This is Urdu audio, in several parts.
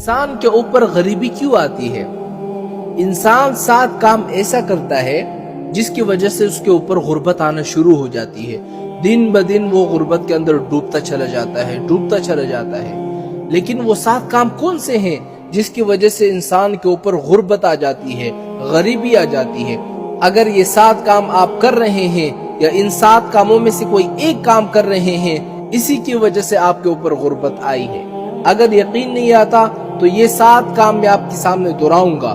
انسان کے اوپر غریبی کیوں آتی ہے؟ انسان 7 کام ایسا کرتا ہے جس کی وجہ سے اس کے اوپر غربت آنا شروع ہو جاتی ہے. دن بدن وہ غربت کے اندر ڈوبتا چلا جاتا ہے. لیکن وہ 7 کام کون سے ہیں جس کی وجہ سے انسان کے اوپر غربت آ جاتی ہے، غریبی آ جاتی ہے؟ اگر یہ 7 کام آپ کر رہے ہیں یا ان 7 کاموں میں سے کوئی ایک کام کر رہے ہیں، اسی کی وجہ سے آپ کے اوپر غربت آئی ہے. اگر یقین نہیں آتا تو یہ 7 کام میں آپ کے سامنے دہراؤں گا.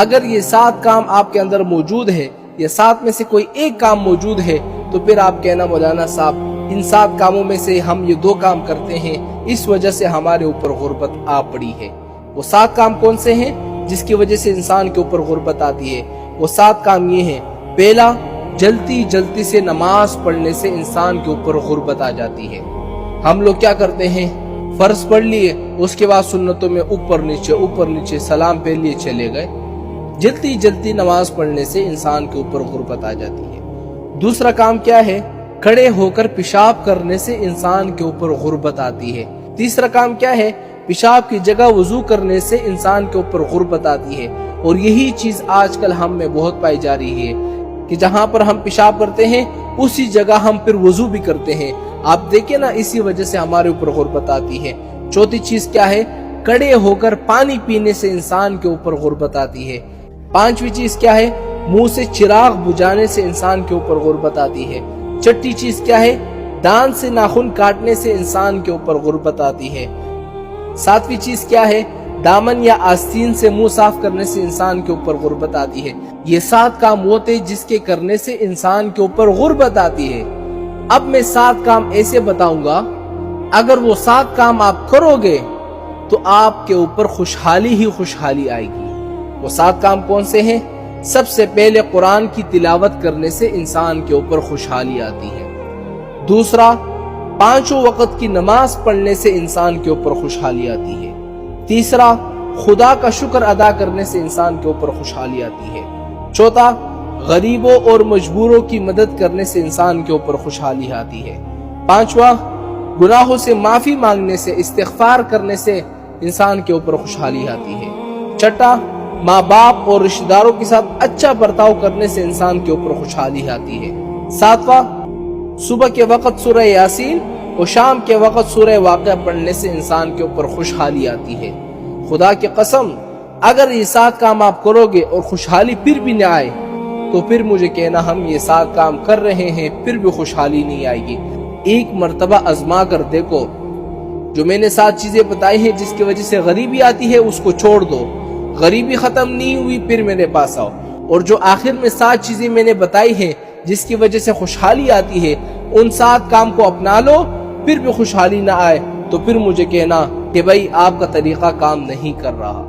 اگر یہ 7 کام آپ کے اندر موجود ہے یا 7 میں سے کوئی ایک کام موجود ہے تو پھر آپ کہنا مولانا صاحب ان 7 کاموں میں سے ہم یہ 2 کام کرتے ہیں، اس وجہ سے ہمارے اوپر غربت آ پڑی ہے. وہ 7 کام کون سے ہیں جس کی وجہ سے انسان کے اوپر غربت آتی ہے؟ وہ 7 کام یہ ہیں. پہلا، جلدی سے نماز پڑھنے سے انسان کے اوپر غربت آ جاتی ہے. ہم لوگ کیا کرتے ہیں، فرض پڑھ لیے، اس کے بعد سنتوں میں اوپر نیچے سلام پھیر لیے چلے گئے. جلدی نماز پڑھنے سے انسان کے اوپر غربت آ جاتی ہے. دوسرا کام کیا ہے؟ کھڑے ہو کر پیشاب کرنے سے انسان کے اوپر غربت آتی ہے. تیسرا کام کیا ہے؟ پیشاب کی جگہ وضو کرنے سے انسان کے اوپر غربت آتی ہے. اور یہی چیز آج کل ہم میں بہت پائی جا رہی ہے کہ جہاں پر ہم پیشاب کرتے ہیں اسی جگہ ہم پھر وضو بھی کرتے ہیں. آپ دیکھیں نا، اسی وجہ سے ہمارے اوپر غربت آتی ہے. چوتھی چیز کیا ہے؟ کھڑے ہو کر پانی پینے سے انسان کے اوپر غربت آتی ہے. پانچویں چیز کیا ہے؟ منہ سے چراغ بجھانے سے انسان کے اوپر غربت آتی ہے. چھٹی چیز کیا ہے؟ دان سے ناخن کاٹنے سے انسان کے اوپر غربت آتی ہے. ساتویں چیز کیا ہے؟ دامن یا آستین سے منہ صاف کرنے سے انسان کے اوپر غربت آتی ہے. یہ 7 کام وہ تھے جس کے کرنے سے انسان کے اوپر غربت آتی ہے. اب میں 7 کام ایسے بتاؤں گا، اگر وہ 7 کام آپ کرو گے تو آپ کے اوپر خوشحالی ہی خوشحالی آئے گی. وہ 7 کام کون سے ہیں؟ سب سے پہلے قرآن کی تلاوت کرنے سے انسان کے اوپر خوشحالی آتی ہے. دوسرا، 5 وقت کی نماز پڑھنے سے انسان کے اوپر خوشحالی آتی ہے. تیسرا، خدا کا شکر ادا کرنے سے انسان کے اوپر خوشحالی آتی ہے. چوتھا، غریبوں اور مجبوروں کی مدد کرنے سے انسان کے اوپر خوشحالی آتی ہے. پانچواں، گناہوں سے معافی مانگنے سے، استغفار کرنے سے انسان کے اوپر خوشحالی آتی ہے. چھٹا، ماں باپ اور رشتہ داروں کے ساتھ اچھا برتاؤ کرنے سے انسان کے اوپر خوشحالی آتی ہے. ساتواں، صبح کے وقت سورہ یاسین اور شام کے وقت سورہ واقعہ پڑھنے سے انسان کے اوپر خوشحالی آتی ہے. خدا کی قسم، اگر یہ 7 کام آپ کرو گے اور خوشحالی پھر بھی نہ آئے تو پھر مجھے کہنا ہم یہ 7 کام کر رہے ہیں پھر بھی خوشحالی نہیں آئے گی. ایک مرتبہ آزما کر دیکھو. جو میں نے 7 چیزیں بتائی ہیں جس کی وجہ سے غریبی آتی ہے اس کو چھوڑ دو. غریبی ختم نہیں ہوئی پھر میرے پاس آؤ. اور جو آخر میں 7 چیزیں میں نے بتائی ہیں جس کی وجہ سے خوشحالی آتی ہے، ان 7 کام کو اپنا لو. پھر بھی خوشحالی نہ آئے تو پھر مجھے کہنا کہ بھائی آپ کا طریقہ کام نہیں کر رہا.